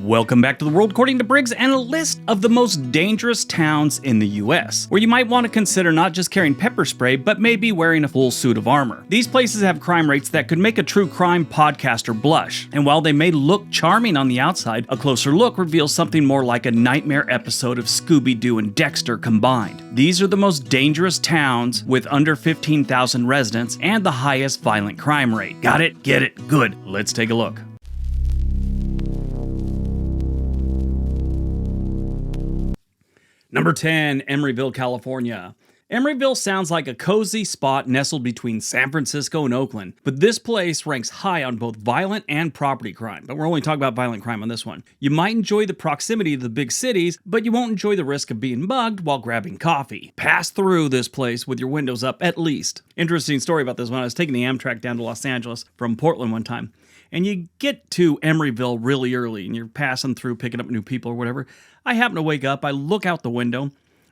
Welcome back to the world according to Briggs and a list of the most dangerous towns in the US, where you might want to consider not just carrying pepper spray, but maybe wearing a full suit of armor. These places have crime rates that could make a true crime podcaster blush, and while they may look charming on the outside, a closer look reveals something more like a nightmare episode of Scooby-Doo and Dexter combined. These are the most dangerous towns with under 15,000 residents and the highest violent crime rate. Got it? Get it? Good. Let's take a look. Number 10, Emeryville, California. Emeryville sounds like a cozy spot nestled between San Francisco and Oakland, but this place ranks high on both violent and property crime, but we're only talking about violent crime on this one. You might enjoy the proximity to the big cities, but you won't enjoy the risk of being mugged while grabbing coffee. Pass through this place with your windows up at least. Interesting story about this one. I was taking the Amtrak down to Los Angeles from Portland one time, and you get to Emeryville really early, and you're passing through picking up new people or whatever. I happen to wake up, I look out the window.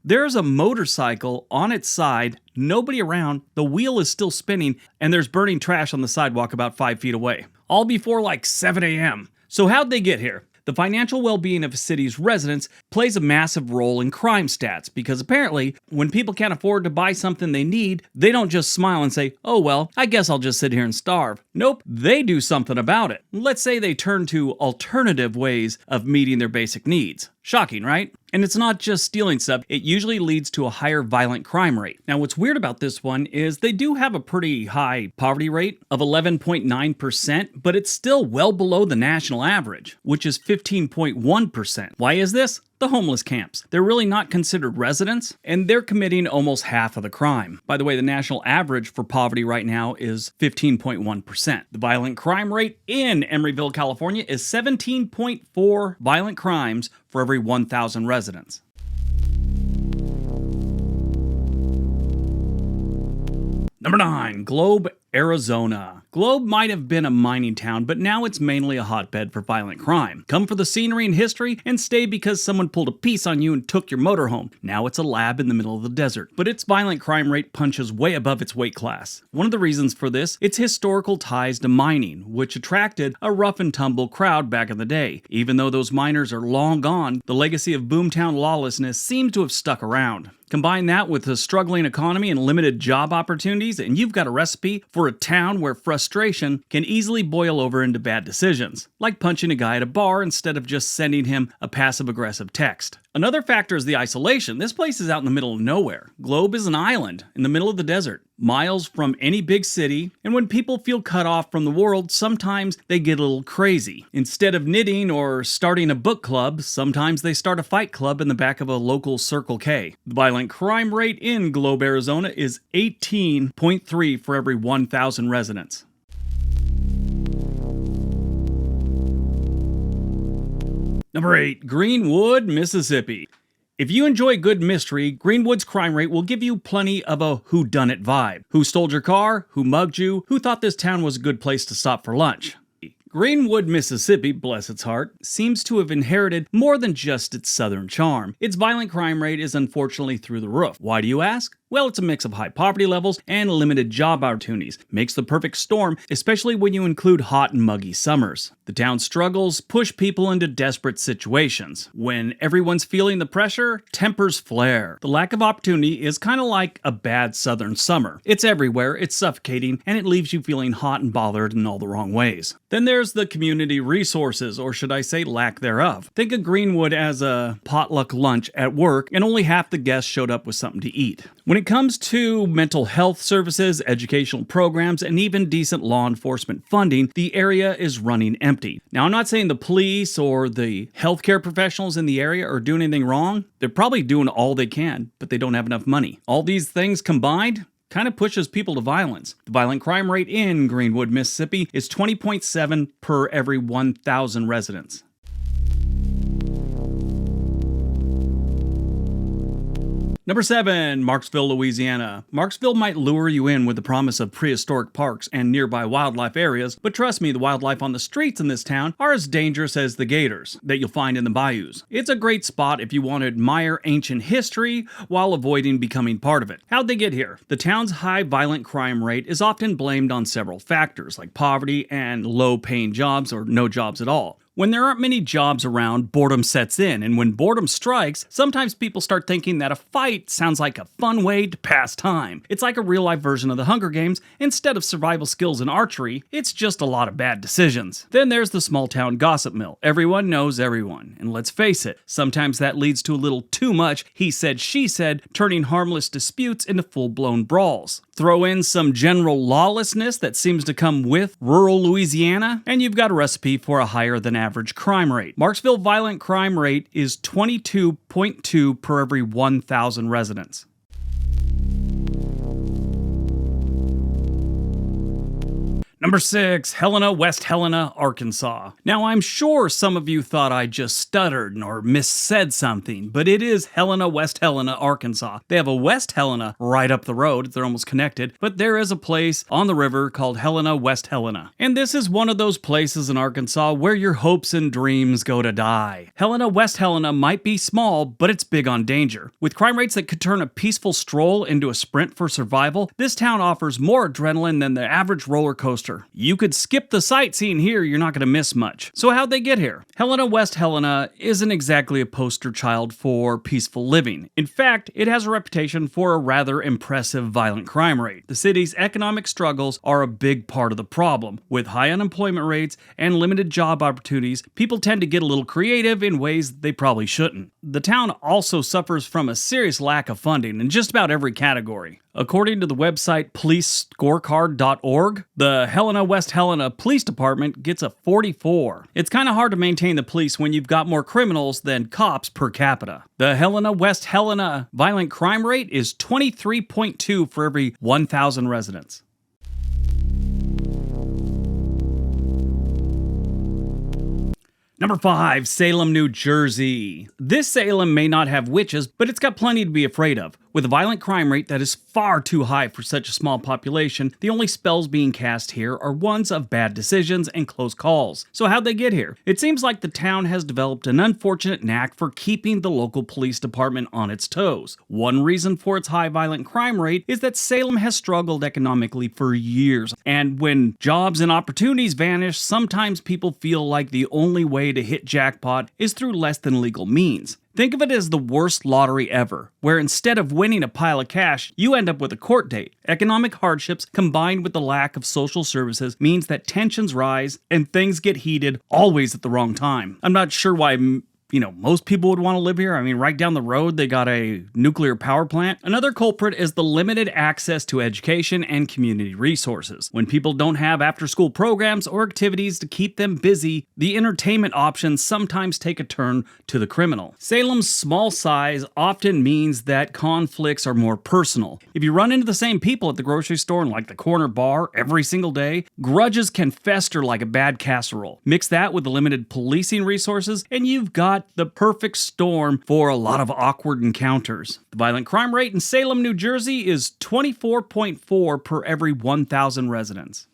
There's a motorcycle on its side, nobody around, the wheel is still spinning, and there's burning trash on the sidewalk about 5 feet away. All before like 7 a.m. So how'd they get here? The financial well-being of a city's residents plays a massive role in crime stats because apparently, when people can't afford to buy something they need, they don't just smile and say, oh well, I guess I'll just sit here and starve. Nope, they do something about it. Let's say they turn to alternative ways of meeting their basic needs. Shocking, right? And it's not just stealing stuff, it usually leads to a higher violent crime rate. Now what's weird about this one is they do have a pretty high poverty rate of 11.9%, but it's still well below the national average, which is 15.1%. Why is this? The homeless camps. They're really not considered residents, and they're committing almost half of the crime. By the way, the national average for poverty right now is 15.1%. The violent crime rate in Emeryville, California is 17.4 violent crimes for every 1,000 residents. Number 9, Globe, Arizona. Globe might have been a mining town, but now it's mainly a hotbed for violent crime. Come for the scenery and history, and stay because someone pulled a piece on you and took your motorhome. Now it's a lab in the middle of the desert. But its violent crime rate punches way above its weight class. One of the reasons for this, its historical ties to mining, which attracted a rough and tumble crowd back in the day. Even though those miners are long gone, the legacy of boomtown lawlessness seems to have stuck around. Combine that with a struggling economy and limited job opportunities, and you've got a recipe for a town where frustration can easily boil over into bad decisions, like punching a guy at a bar instead of just sending him a passive-aggressive text. Another factor is the isolation. This place is out in the middle of nowhere. Globe is an island in the middle of the desert, miles from any big city, and when people feel cut off from the world, sometimes they get a little crazy. Instead of knitting or starting a book club, sometimes they start a fight club in the back of a local Circle K. The violent crime rate in Globe, Arizona is 18.3 for every 1,000 residents. Number 8, Greenwood, Mississippi. If you enjoy good mystery, Greenwood's crime rate will give you plenty of a whodunit vibe. Who stole your car? Who mugged you? Who thought this town was a good place to stop for lunch? Greenwood, Mississippi, bless its heart, seems to have inherited more than just its southern charm. Its violent crime rate is unfortunately through the roof. Why do you ask? Well, it's a mix of high poverty levels and limited job opportunities. Makes the perfect storm, especially when you include hot and muggy summers. The town's struggles push people into desperate situations. When everyone's feeling the pressure, tempers flare. The lack of opportunity is kind of like a bad southern summer. It's everywhere, it's suffocating, and it leaves you feeling hot and bothered in all the wrong ways. Then there's the community resources, or should I say lack thereof. Think of Greenwood as a potluck lunch at work, and only half the guests showed up with something to eat. When it comes to mental health services, educational programs, and even decent law enforcement funding, the area is running empty. Now, I'm not saying the police or the healthcare professionals in the area are doing anything wrong. They're probably doing all they can, but they don't have enough money. All these things combined kind of pushes people to violence. The violent crime rate in Greenwood, Mississippi is 20.7 per every 1,000 residents. Number 7, Marksville, Louisiana. Marksville might lure you in with the promise of prehistoric parks and nearby wildlife areas, but trust me, the wildlife on the streets in this town are as dangerous as the gators that you'll find in the bayous. It's a great spot if you want to admire ancient history while avoiding becoming part of it. How'd they get here? The town's high violent crime rate is often blamed on several factors, like poverty and low-paying jobs or no jobs at all. When there aren't many jobs around, boredom sets in, and when boredom strikes, sometimes people start thinking that a fight sounds like a fun way to pass time. It's like a real-life version of the Hunger Games. Instead of survival skills and archery, it's just a lot of bad decisions. Then there's the small-town gossip mill. Everyone knows everyone, and let's face it, sometimes that leads to a little too much he said, she said, turning harmless disputes into full-blown brawls. Throw in some general lawlessness that seems to come with rural Louisiana, and you've got a recipe for a higher than average crime rate. Marksville violent crime rate is 22.2 per every 1,000 residents. Number 6, Helena-West Helena, Arkansas. Now, I'm sure some of you thought I just stuttered or missaid something, but it is Helena-West Helena, Arkansas. They have a West Helena right up the road. They're almost connected, but there is a place on the river called Helena-West Helena. And this is one of those places in Arkansas where your hopes and dreams go to die. Helena-West Helena might be small, but it's big on danger. With crime rates that could turn a peaceful stroll into a sprint for survival, this town offers more adrenaline than the average roller coaster. You could skip the sightseeing here, you're not going to miss much. So how'd they get here? Helena-West Helena isn't exactly a poster child for peaceful living. In fact, it has a reputation for a rather impressive violent crime rate. The city's economic struggles are a big part of the problem. With high unemployment rates and limited job opportunities, people tend to get a little creative in ways they probably shouldn't. The town also suffers from a serious lack of funding in just about every category. According to the website policescorecard.org, the Helena-West Helena Police Department gets a 44. It's kind of hard to maintain the police when you've got more criminals than cops per capita. The Helena-West Helena violent crime rate is 23.2 for every 1,000 residents. Number 5, Salem, New Jersey. This Salem may not have witches, but it's got plenty to be afraid of. With a violent crime rate that is far too high for such a small population, the only spells being cast here are ones of bad decisions and close calls. So how'd they get here? It seems like the town has developed an unfortunate knack for keeping the local police department on its toes. One reason for its high violent crime rate is that Salem has struggled economically for years, and when jobs and opportunities vanish, sometimes people feel like the only way to hit jackpot is through less than legal means. Think of it as the worst lottery ever, where instead of winning a pile of cash, you end up with a court date. Economic hardships combined with the lack of social services means that tensions rise and things get heated always at the wrong time. I'm not sure why most people would want to live here. I mean, right down the road, they got a nuclear power plant. Another culprit is the limited access to education and community resources. When people don't have after-school programs or activities to keep them busy, the entertainment options sometimes take a turn to the criminal. Salem's small size often means that conflicts are more personal. If you run into the same people at the grocery store and like the corner bar every single day, grudges can fester like a bad casserole. Mix that with the limited policing resources, and you've got the perfect storm for a lot of awkward encounters. The violent crime rate in Salem, New Jersey is 24.4 per every 1,000 residents.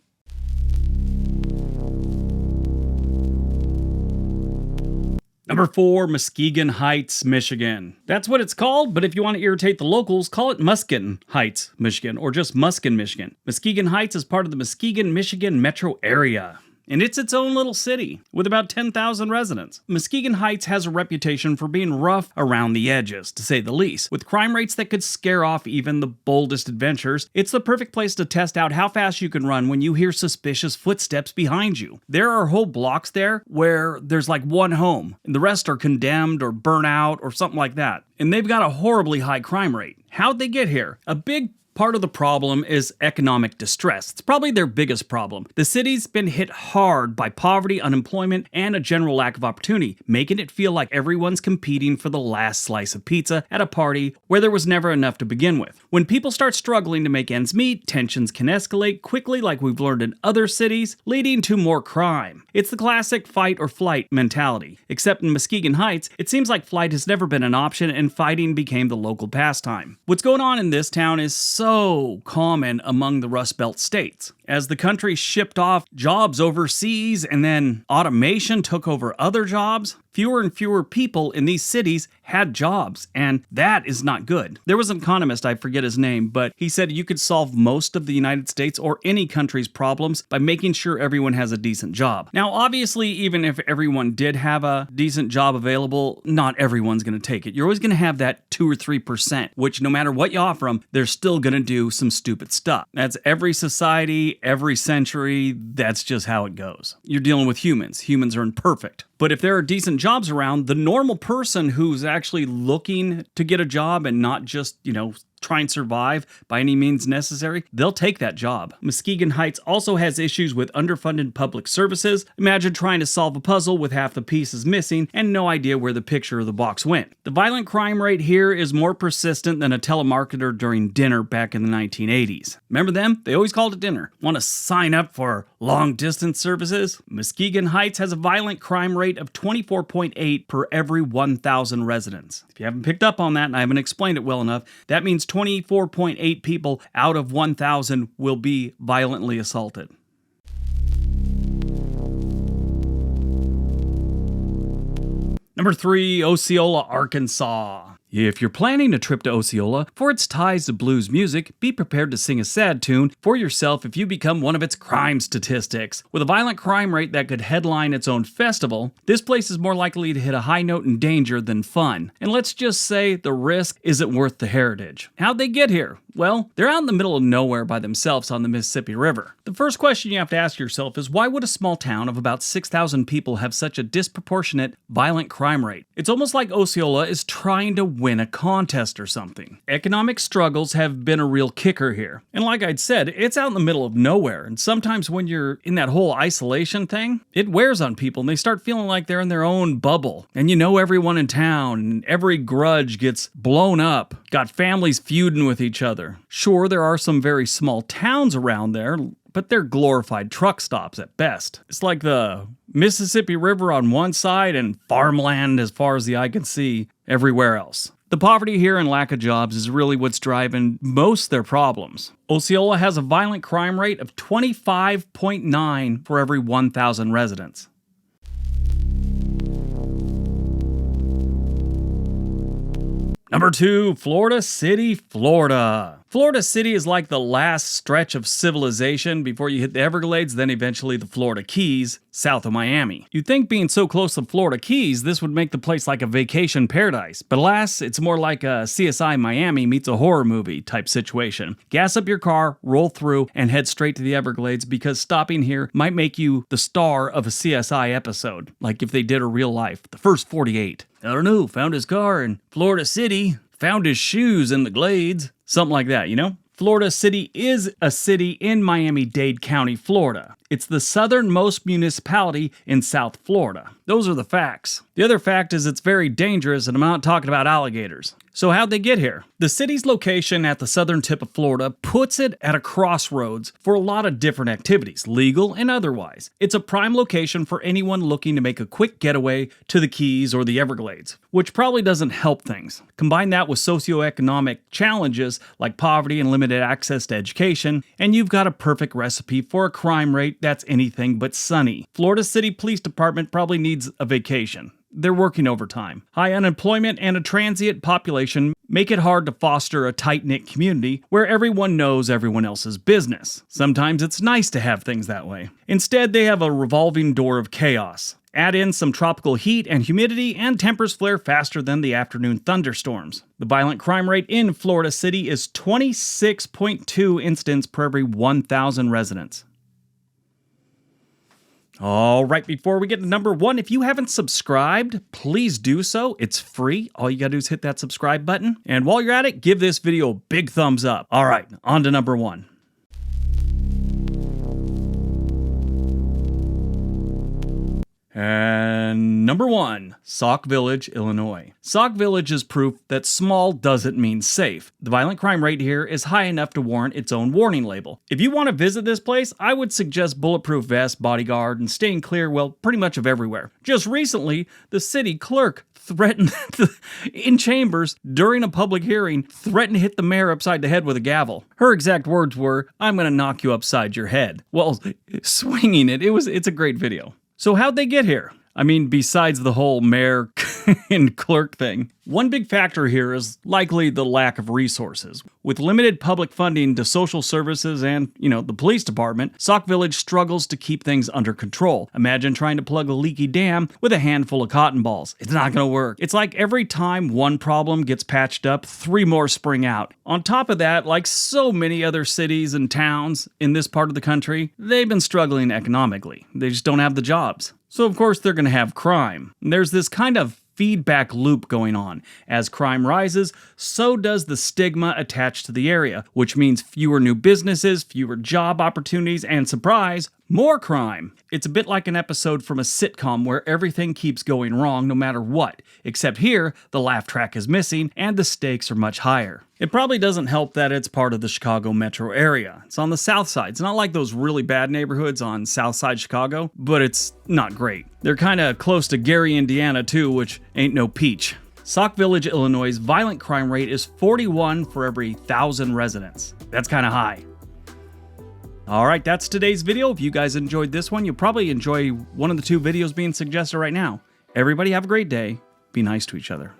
Number 4, Muskegon Heights, Michigan. That's what it's called, but if you want to irritate the locals, call it Muskegon Heights, Michigan, or just Muskegon, Michigan. Muskegon Heights is part of the Muskegon, Michigan metro area. And it's its own little city, with about 10,000 residents. Muskegon Heights has a reputation for being rough around the edges, to say the least. With crime rates that could scare off even the boldest adventurers, it's the perfect place to test out how fast you can run when you hear suspicious footsteps behind you. There are whole blocks there where there's like one home, and the rest are condemned or burnt out or something like that. And they've got a horribly high crime rate. How'd they get here? A big part of the problem is economic distress. It's probably their biggest problem. The city's been hit hard by poverty, unemployment, and a general lack of opportunity, making it feel like everyone's competing for the last slice of pizza at a party where there was never enough to begin with. When people start struggling to make ends meet, tensions can escalate quickly like we've learned in other cities, leading to more crime. It's the classic fight or flight mentality. Except in Muskegon Heights, it seems like flight has never been an option and fighting became the local pastime. What's going on in this town is so common among the Rust Belt states. As the country shipped off jobs overseas and then automation took over other jobs, fewer and fewer people in these cities had jobs, and that is not good. There was an economist, I forget his name, but he said you could solve most of the United States or any country's problems by making sure everyone has a decent job. Now, obviously, even if everyone did have a decent job available, not everyone's going to take it. You're always going to have that 2 or 3%, which no matter what you offer them, they're still going to do some stupid stuff. That's every society, every century. That's just how it goes. You're dealing with humans. Humans are imperfect. But if there are decent jobs around, the normal person who's actually looking to get a job and not just, try and survive by any means necessary, they'll take that job. Muskegon Heights also has issues with underfunded public services. Imagine trying to solve a puzzle with half the pieces missing and no idea where the picture of the box went. The violent crime rate here is more persistent than a telemarketer during dinner back in the 1980s. Remember them? They always called it dinner. Want to sign up for long distance services? Muskegon Heights has a violent crime rate of 24.8 per every 1,000 residents. If you haven't picked up on that and I haven't explained it well enough, that means 24.8 people out of 1,000 will be violently assaulted. Number 3, Osceola, Arkansas. If you're planning a trip to Osceola for its ties to blues music, be prepared to sing a sad tune for yourself if you become one of its crime statistics. With a violent crime rate that could headline its own festival, this place is more likely to hit a high note in danger than fun. And let's just say the risk isn't worth the heritage. How'd they get here? Well, they're out in the middle of nowhere by themselves on the Mississippi River. The first question you have to ask yourself is, why would a small town of about 6,000 people have such a disproportionate violent crime rate? It's almost like Osceola is trying to win a contest or something. Economic struggles have been a real kicker here. And like I'd said, it's out in the middle of nowhere, and sometimes when you're in that whole isolation thing, it wears on people and they start feeling like they're in their own bubble. And you know everyone in town, and every grudge gets blown up. Got families feuding with each other. Sure, there are some very small towns around there, but they're glorified truck stops at best. It's like the Mississippi River on one side and farmland as far as the eye can see everywhere else. The poverty here and lack of jobs is really what's driving most of their problems. Osceola has a violent crime rate of 25.9 for every 1,000 residents. Number 2, Florida City, Florida. Florida City is like the last stretch of civilization before you hit the Everglades, then eventually the Florida Keys, south of Miami. You'd think being so close to Florida Keys, this would make the place like a vacation paradise. But alas, it's more like a CSI Miami meets a horror movie type situation. Gas up your car, roll through, and head straight to the Everglades because stopping here might make you the star of a CSI episode, like if they did a real life, the first 48. I don't know, found his car in Florida City, found his shoes in the Glades. Something like that, Florida City is a city in Miami-Dade County, Florida. It's the southernmost municipality in South Florida. Those are the facts. The other fact is it's very dangerous, and I'm not talking about alligators. So how'd they get here? The city's location at the southern tip of Florida puts it at a crossroads for a lot of different activities, legal and otherwise. It's a prime location for anyone looking to make a quick getaway to the Keys or the Everglades, which probably doesn't help things. Combine that with socioeconomic challenges like poverty and limited access to education, and you've got a perfect recipe for a crime rate that's anything but sunny. Florida City Police Department probably needs a vacation. They're working overtime. High unemployment and a transient population make it hard to foster a tight-knit community where everyone knows everyone else's business. Sometimes it's nice to have things that way. Instead, they have a revolving door of chaos. Add in some tropical heat and humidity, and tempers flare faster than the afternoon thunderstorms. The violent crime rate in Florida City is 26.2 incidents per every 1,000 residents. All right, before we get to number 1, if you haven't subscribed, please do so. It's free. All you gotta do is hit that subscribe button. And while you're at it, give this video a big thumbs up. All right, on to number 1. And number 1, Sauk Village, Illinois. Sauk Village is proof that small doesn't mean safe. The violent crime rate here is high enough to warrant its own warning label. If you want to visit this place, I would suggest bulletproof vest, bodyguard, and staying clear, well, pretty much of everywhere. Just recently, the city clerk threatened in chambers during a public hearing, threatened to hit the mayor upside the head with a gavel. Her exact words were, "I'm gonna knock you upside your head." Well, swinging it's a great video. So how'd they get here? I mean, besides the whole mayor and clerk thing. One big factor here is likely the lack of resources. With limited public funding to social services and, the police department, Sauk Village struggles to keep things under control. Imagine trying to plug a leaky dam with a handful of cotton balls. It's not gonna work. It's like every time one problem gets patched up, 3 more spring out. On top of that, like so many other cities and towns in this part of the country, they've been struggling economically. They just don't have the jobs. So of course they're gonna have crime. And there's this kind of feedback loop going on. As crime rises, so does the stigma attached to the area, which means fewer new businesses, fewer job opportunities, and surprise, more crime. It's a bit like an episode from a sitcom where everything keeps going wrong no matter what, except here, the laugh track is missing and the stakes are much higher. It probably doesn't help that it's part of the Chicago metro area. It's on the south side. It's not like those really bad neighborhoods on south side Chicago, but it's not great. They're kind of close to Gary, Indiana too, which ain't no peach. Sauk Village, Illinois' violent crime rate is 41 for every 1,000 residents. That's kind of high. Alright, that's today's video. If you guys enjoyed this one, you'll probably enjoy one of the 2 videos being suggested right now. Everybody have a great day. Be nice to each other.